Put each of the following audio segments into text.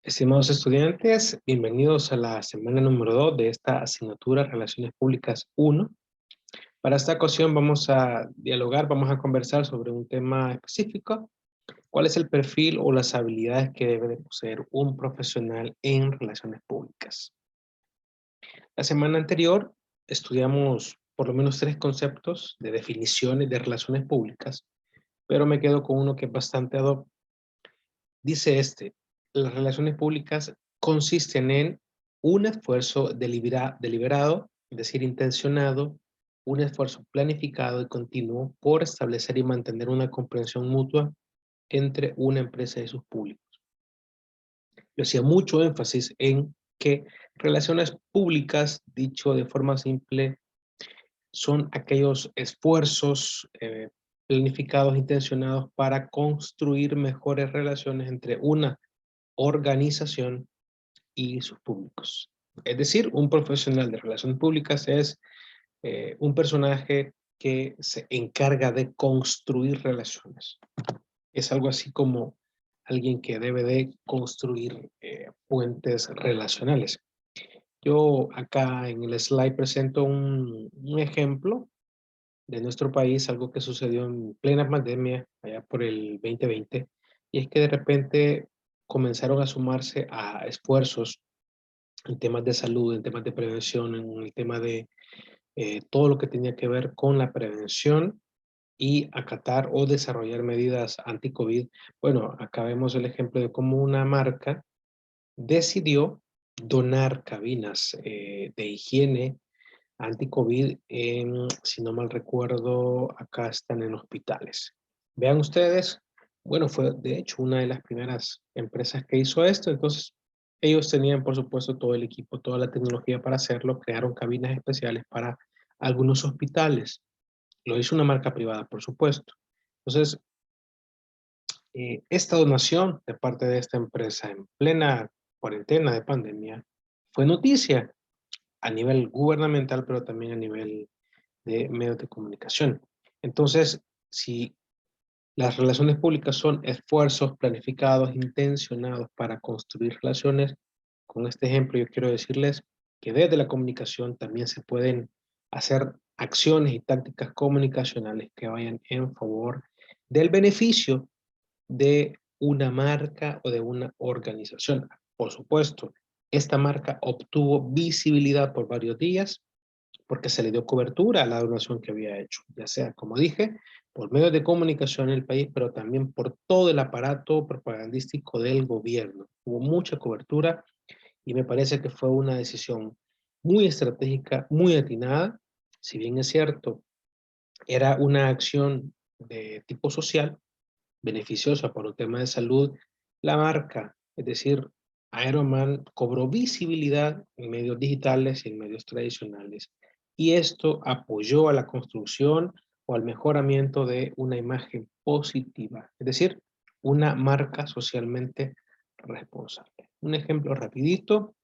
Estimados estudiantes, bienvenidos a la semana número 2 de esta asignatura Relaciones Públicas 1. Para esta ocasión vamos a dialogar, vamos a conversar sobre un tema específico. ¿Cuál es el perfil o las habilidades que debe de poseer un profesional en relaciones públicas? La semana anterior estudiamos por lo menos 3 conceptos de definiciones de relaciones públicas, pero me quedo con uno que es bastante ad hoc. Dice las relaciones públicas consisten en un esfuerzo deliberado, es decir, intencionado, un esfuerzo planificado y continuo por establecer y mantener una comprensión mutua entre una empresa y sus públicos. Yo hacía mucho énfasis en que relaciones públicas, dicho de forma simple, son aquellos esfuerzos planificados, intencionados para construir mejores relaciones entre una organización y sus públicos. Es decir, un profesional de relaciones públicas es un personaje que se encarga de construir relaciones. Es algo así como alguien que debe de construir puentes relacionales. Yo acá en el slide presento un ejemplo de nuestro país, algo que sucedió en plena pandemia, allá por el 2020, y es que de repente comenzaron a sumarse a esfuerzos en temas de salud, en temas de prevención, en el tema de todo lo que tenía que ver con la prevención y acatar o desarrollar medidas anti-COVID. Bueno, acá vemos el ejemplo de cómo una marca decidió donar cabinas de higiene anti-COVID, si no mal recuerdo, acá están en hospitales. Vean ustedes, bueno, fue de hecho una de las primeras empresas que hizo esto, entonces ellos tenían por supuesto todo el equipo, toda la tecnología para hacerlo, crearon cabinas especiales para algunos hospitales. Lo hizo una marca privada, por supuesto. Entonces, esta donación de parte de esta empresa en plena cuarentena de pandemia fue noticia a nivel gubernamental, pero también a nivel de medios de comunicación. Entonces, si las relaciones públicas son esfuerzos planificados, intencionados para construir relaciones, con este ejemplo yo quiero decirles que desde la comunicación también se pueden hacer acciones y tácticas comunicacionales que vayan en favor del beneficio de una marca o de una organización. Por supuesto, esta marca obtuvo visibilidad por varios días, porque se le dio cobertura a la donación que había hecho, ya sea, como dije, por medios de comunicación en el país, pero también por todo el aparato propagandístico del gobierno. Hubo mucha cobertura y me parece que fue una decisión muy estratégica, muy atinada. Si bien es cierto, era una acción de tipo social, beneficiosa por un tema de salud, la marca, es decir, Aeroman cobró visibilidad en medios digitales y en medios tradicionales. Y esto apoyó a la construcción o al mejoramiento de una imagen positiva, es decir, una marca socialmente responsable. Un ejemplo rapidito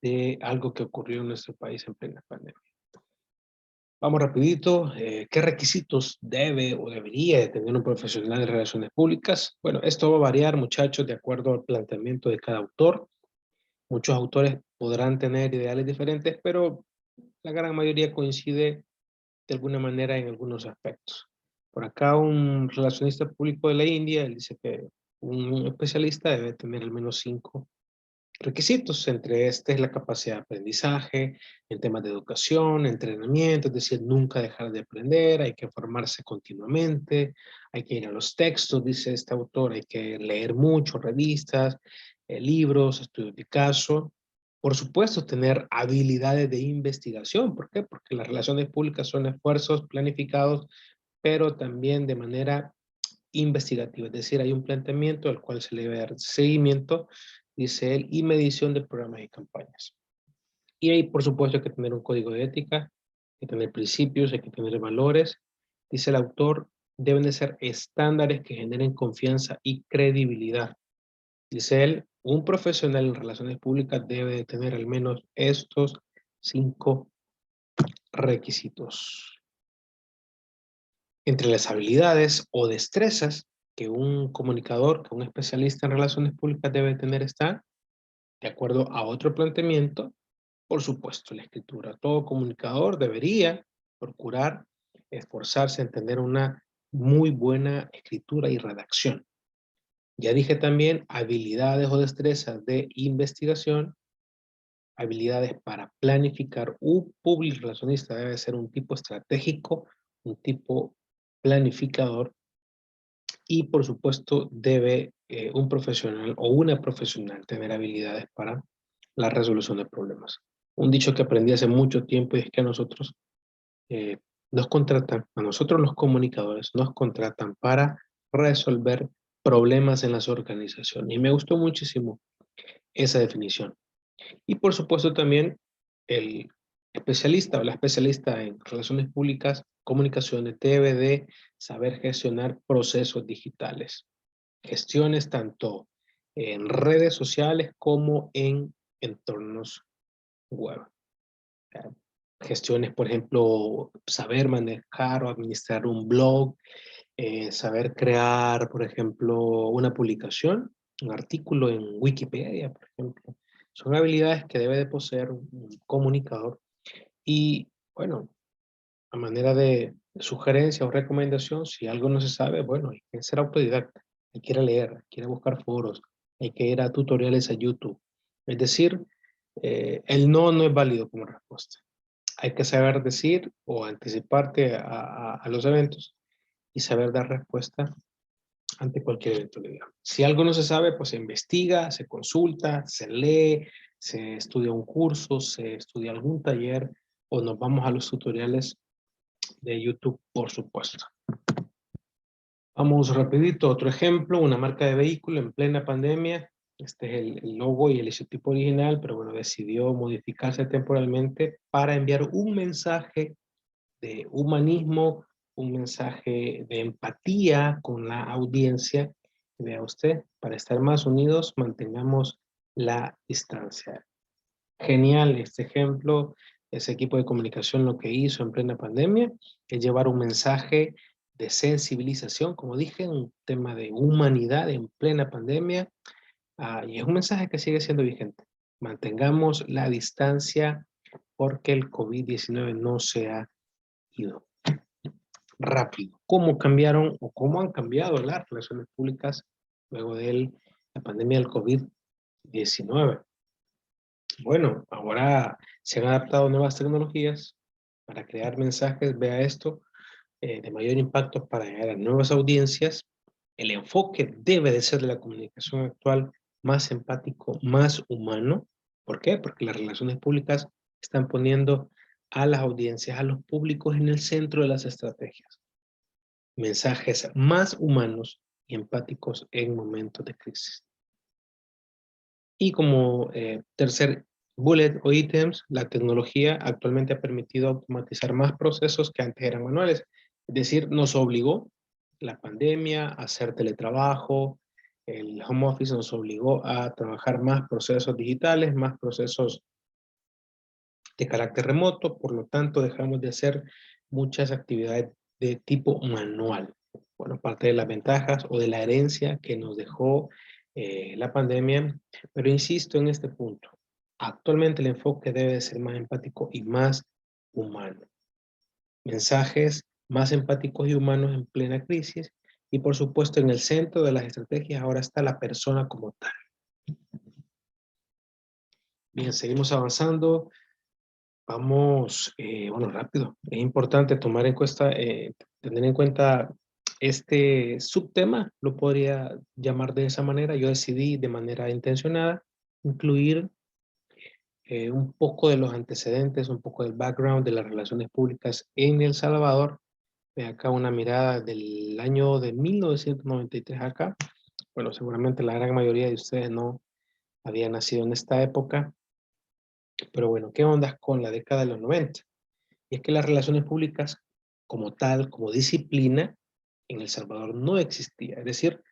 de algo que ocurrió en nuestro país en plena pandemia. Vamos rapidito, ¿qué requisitos debe o debería de tener un profesional de relaciones públicas? Bueno, esto va a variar, muchachos, de acuerdo al planteamiento de cada autor. Muchos autores podrán tener ideales diferentes, pero la gran mayoría coincide de alguna manera en algunos aspectos. Por acá un relacionista público de la India, él dice que un especialista debe tener al menos 5 requisitos. Entre este es la capacidad de aprendizaje, en temas de educación, entrenamiento, es decir, nunca dejar de aprender, hay que formarse continuamente, hay que ir a los textos, dice este autor, hay que leer mucho, revistas, libros, estudios de caso. Por supuesto, tener habilidades de investigación. ¿Por qué? Porque las relaciones públicas son esfuerzos planificados, pero también de manera investigativa, es decir, hay un planteamiento al cual se le debe dar seguimiento, dice él, y medición de programas y campañas. Y ahí, por supuesto, hay que tener un código de ética, hay que tener principios, hay que tener valores. Dice el autor, deben de ser estándares que generen confianza y credibilidad. Dice él, un profesional en relaciones públicas debe de tener al menos estos 5 requisitos. Entre las habilidades o destrezas que un comunicador, que un especialista en relaciones públicas debe tener está, de acuerdo a otro planteamiento, por supuesto, la escritura. Todo comunicador debería procurar esforzarse en tener una muy buena escritura y redacción. Ya dije también habilidades o destrezas de investigación, habilidades para planificar. Un public relacionista debe ser un tipo estratégico, un tipo planificador y por supuesto debe un profesional o una profesional tener habilidades para la resolución de problemas. Un dicho que aprendí hace mucho tiempo es que a nosotros nos contratan, a nosotros los comunicadores, nos contratan para resolver problemas en las organizaciones. Y me gustó muchísimo esa definición. Y por supuesto también el especialista o la especialista en relaciones públicas, comunicaciones, debe de saber gestionar procesos digitales. Gestiones tanto en redes sociales como en entornos web. Gestiones, por ejemplo, saber manejar o administrar un blog, saber crear, por ejemplo, una publicación, un artículo en Wikipedia, por ejemplo. Son habilidades que debe de poseer un comunicador. Y bueno, a manera de sugerencia o recomendación, si algo no se sabe, bueno, hay que ser autodidacta, hay que ir a leer, hay que ir a buscar foros, hay que ir a tutoriales a YouTube. Es decir, el no es válido como respuesta. Hay que saber decir o anticiparte a los eventos y saber dar respuesta ante cualquier eventualidad. Si algo no se sabe, pues se investiga, se consulta, se lee, se estudia un curso, se estudia algún taller o nos vamos a los tutoriales de YouTube, por supuesto. Vamos rapidito, otro ejemplo, una marca de vehículo en plena pandemia. Este es el logo y el isotipo original, pero bueno, decidió modificarse temporalmente para enviar un mensaje de humanismo, un mensaje de empatía con la audiencia. Vea usted, para estar más unidos, mantengamos la distancia. Genial este ejemplo. Ese equipo de comunicación lo que hizo en plena pandemia es llevar un mensaje de sensibilización, como dije, un tema de humanidad en plena pandemia. Y es un mensaje que sigue siendo vigente. Mantengamos la distancia porque el COVID-19 no se ha ido rápido. ¿Cómo cambiaron o cómo han cambiado las relaciones públicas luego de la pandemia del COVID-19? Bueno, ahora se han adaptado nuevas tecnologías para crear mensajes, vea esto, de mayor impacto para llegar a nuevas audiencias. El enfoque debe de ser de la comunicación actual más empático, más humano. ¿Por qué? Porque las relaciones públicas están poniendo a las audiencias, a los públicos en el centro de las estrategias. Mensajes más humanos y empáticos en momentos de crisis. Y como tercer bullet o ítems, la tecnología actualmente ha permitido automatizar más procesos que antes eran manuales. Es decir, nos obligó la pandemia a hacer teletrabajo, el home office nos obligó a trabajar más procesos digitales, más procesos de carácter remoto, por lo tanto dejamos de hacer muchas actividades de tipo manual. Bueno, parte de las ventajas o de la herencia que nos dejó la pandemia, pero insisto en este punto. Actualmente el enfoque debe de ser más empático y más humano. Mensajes más empáticos y humanos en plena crisis y por supuesto en el centro de las estrategias ahora está la persona como tal. Bien, seguimos avanzando. Vamos, bueno, rápido. Es importante tener en cuenta este subtema, lo podría llamar de esa manera. Yo decidí de manera intencionada incluir un poco de los antecedentes, un poco del background de las relaciones públicas en El Salvador. Ve acá una mirada del año de 1993 acá. Bueno, seguramente la gran mayoría de ustedes no había nacido en esta época. Pero bueno, ¿qué onda con la década de los 90? Y es que las relaciones públicas como tal, como disciplina, en El Salvador no existía. Es decir,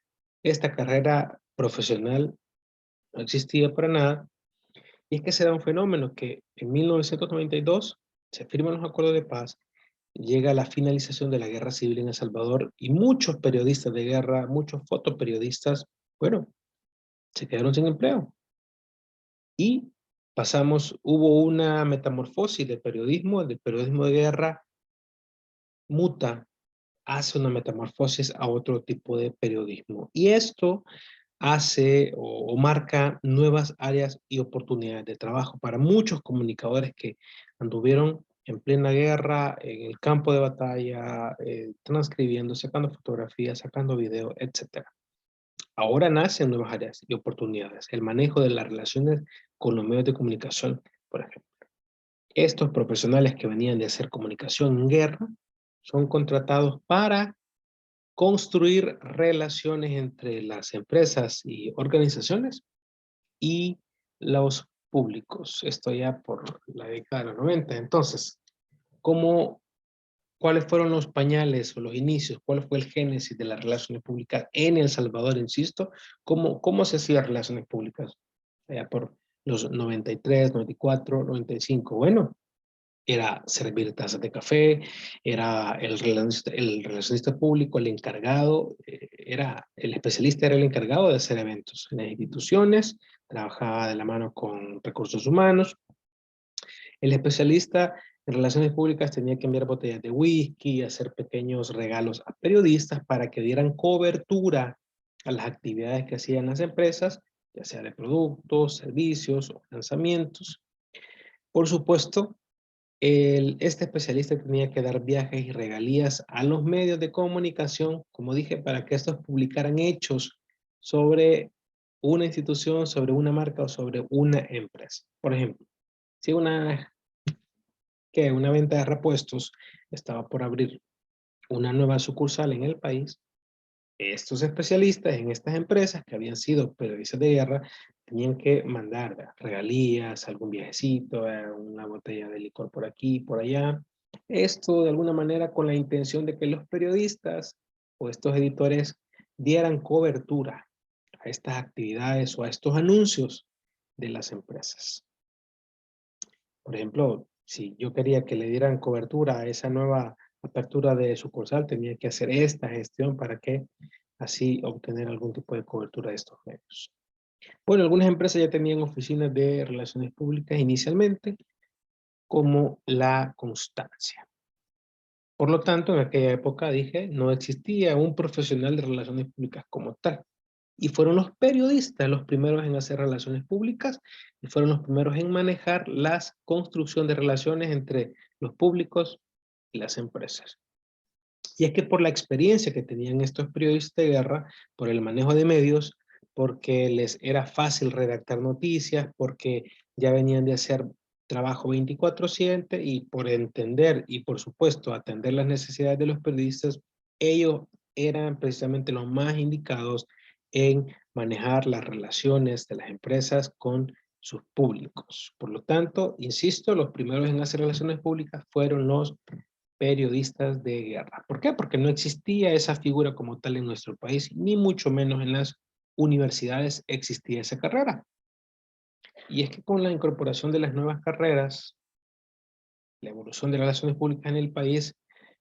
esta carrera profesional no existía para nada. Y es que se da un fenómeno que en 1992 se firman los acuerdos de paz llega la finalización de la guerra civil en El Salvador y muchos periodistas de guerra, muchos fotoperiodistas, bueno, se quedaron sin empleo. Y hubo una metamorfosis del periodismo de guerra muta, hace una metamorfosis a otro tipo de periodismo. Y esto hace o marca nuevas áreas y oportunidades de trabajo para muchos comunicadores que anduvieron en plena guerra, en el campo de batalla, transcribiendo, sacando fotografías, sacando video, etc. Ahora nacen nuevas áreas y oportunidades. El manejo de las relaciones con los medios de comunicación, por ejemplo. Estos profesionales que venían de hacer comunicación en guerra son contratados para construir relaciones entre las empresas y organizaciones y los públicos. Esto ya por la década de los 90. Entonces, ¿cuáles fueron los pañales o los inicios? ¿Cuál fue el génesis de las relaciones públicas en El Salvador, insisto? ¿Cómo se hacían relaciones públicas? Allá por los 93, 94, 95. Bueno, era servir tazas de café, era el relacionista público, el encargado, el especialista era el encargado de hacer eventos en las instituciones, trabajaba de la mano con recursos humanos. El especialista en relaciones públicas tenía que enviar botellas de whisky, hacer pequeños regalos a periodistas para que dieran cobertura a las actividades que hacían las empresas, ya sea de productos, servicios o lanzamientos. Por supuesto, este especialista tenía que dar viajes y regalías a los medios de comunicación, como dije, para que estos publicaran hechos sobre una institución, sobre una marca o sobre una empresa. Por ejemplo, si una venta de repuestos estaba por abrir una nueva sucursal en el país, estos especialistas en estas empresas que habían sido periodistas de guerra tenían que mandar regalías, algún viajecito, una botella de licor por aquí, por allá. Esto de alguna manera con la intención de que los periodistas o estos editores dieran cobertura a estas actividades o a estos anuncios de las empresas. Por ejemplo, si yo quería que le dieran cobertura a esa nueva apertura de sucursal, tenía que hacer esta gestión para que así obtener algún tipo de cobertura de estos medios. Bueno, algunas empresas ya tenían oficinas de relaciones públicas inicialmente, como la Constancia. Por lo tanto, en aquella época, dije, no existía un profesional de relaciones públicas como tal. Y fueron los periodistas los primeros en hacer relaciones públicas y fueron los primeros en manejar la construcción de relaciones entre los públicos y las empresas. Y es que por la experiencia que tenían estos periodistas de guerra, por el manejo de medios, porque les era fácil redactar noticias, porque ya venían de hacer trabajo 24/7 y por entender y por supuesto atender las necesidades de los periodistas, ellos eran precisamente los más indicados en manejar las relaciones de las empresas con sus públicos. Por lo tanto, insisto, los primeros en hacer relaciones públicas fueron los periodistas de guerra. ¿Por qué? Porque no existía esa figura como tal en nuestro país, ni mucho menos en las universidades existía esa carrera. Y es que con la incorporación de las nuevas carreras, la evolución de las relaciones públicas en el país,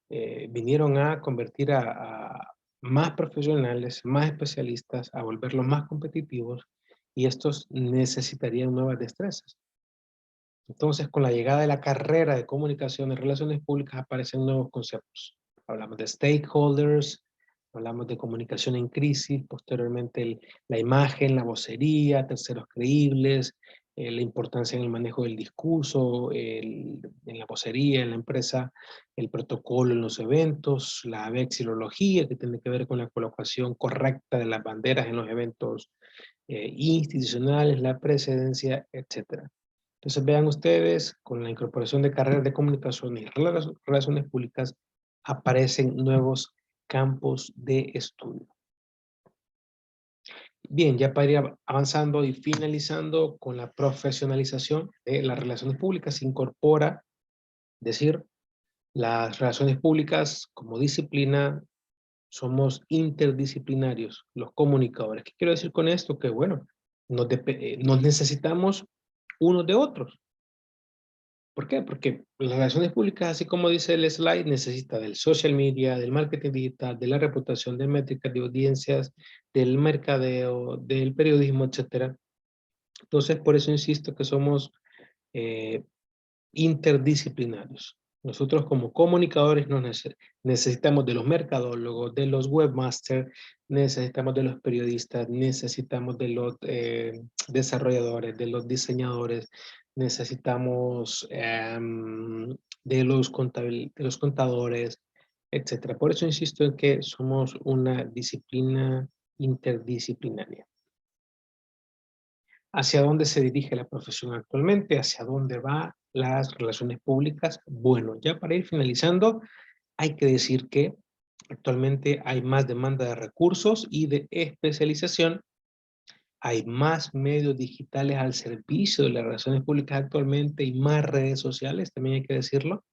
vinieron a convertir a más profesionales, más especialistas, a volverlos más competitivos, y estos necesitarían nuevas destrezas. Entonces, con la llegada de la carrera de comunicación y relaciones públicas aparecen nuevos conceptos. Hablamos de stakeholders, hablamos de comunicación en crisis, posteriormente la imagen, la vocería, terceros creíbles, la importancia en el manejo del discurso, en la vocería, en la empresa, el protocolo en los eventos, la vexilología, que tiene que ver con la colocación correcta de las banderas en los eventos institucionales, la presidencia, etcétera. Entonces vean ustedes, con la incorporación de carreras de comunicación y relaciones públicas, aparecen nuevos campos de estudio. Bien, ya para ir avanzando y finalizando con la profesionalización de las relaciones públicas, se incorpora, decir, las relaciones públicas como disciplina, somos interdisciplinarios, los comunicadores. ¿Qué quiero decir con esto? Que bueno, nos necesitamos unos de otros. ¿Por qué? Porque las relaciones públicas, así como dice el slide, necesita del social media, del marketing digital, de la reputación, de métricas, de audiencias, del mercadeo, del periodismo, etcétera. Entonces, por eso insisto que somos eh, interdisciplinarios. Nosotros como comunicadores necesitamos de los mercadólogos, de los webmasters, necesitamos de los periodistas, necesitamos de los desarrolladores, de los diseñadores, necesitamos de los contadores, etcétera. Por eso insisto en que somos una disciplina interdisciplinaria. ¿Hacia dónde se dirige la profesión actualmente? ¿Hacia dónde van las relaciones públicas? Bueno, ya para ir finalizando, hay que decir que actualmente hay más demanda de recursos y de especialización. Hay más medios digitales al servicio de las relaciones públicas actualmente y más redes sociales, también hay que decirlo.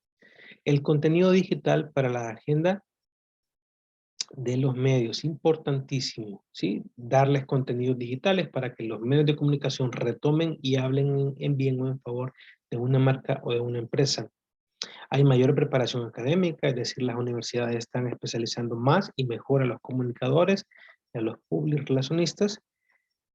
El contenido digital para la agenda de los medios, importantísimo, ¿sí? Darles contenidos digitales para que los medios de comunicación retomen y hablen en bien o en favor de una marca o de una empresa. Hay mayor preparación académica, es decir, las universidades están especializando más y mejor a los comunicadores y a los public relacionistas.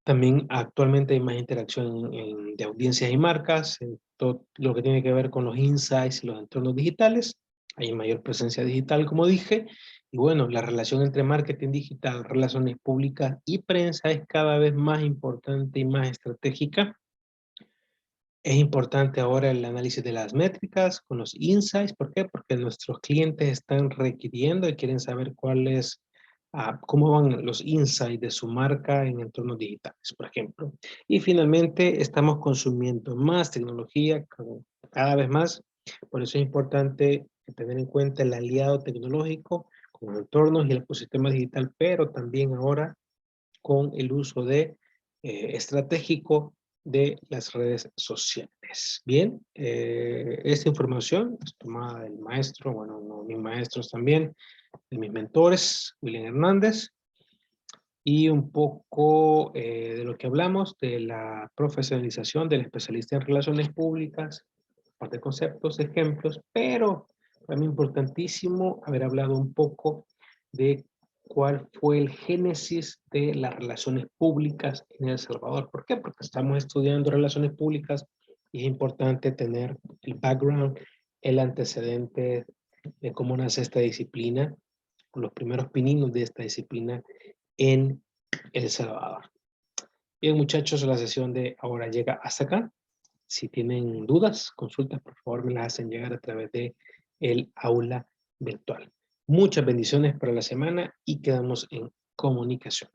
También actualmente hay más interacción de audiencias y marcas, en todo lo que tiene que ver con los insights y los entornos digitales. Hay mayor presencia digital, como dije. Y bueno, la relación entre marketing digital, relaciones públicas y prensa es cada vez más importante y más estratégica. Es importante ahora el análisis de las métricas con los insights. ¿Por qué? Porque nuestros clientes están requiriendo y quieren saber cuáles, cómo van los insights de su marca en entornos digitales, por ejemplo. Y finalmente, estamos consumiendo más tecnología cada vez más. Por eso es importante tener en cuenta el aliado tecnológico con los entornos y el ecosistema digital, pero también ahora con el uso de estratégico de las redes sociales. Bien, esta información es tomada del maestro, bueno, no, mis maestros también, de mis mentores, William Hernández, y un poco de lo que hablamos de la profesionalización del especialista en relaciones públicas, parte de conceptos, ejemplos, pero también importantísimo haber hablado un poco de cuál fue el génesis de las relaciones públicas en El Salvador. ¿Por qué? Porque estamos estudiando relaciones públicas y es importante tener el background, el antecedente de cómo nace esta disciplina, los primeros pininos de esta disciplina en El Salvador. Bien, muchachos, la sesión de ahora llega hasta acá. Si tienen dudas, consultas, por favor me las hacen llegar a través de el aula virtual. Muchas bendiciones para la semana y quedamos en comunicación.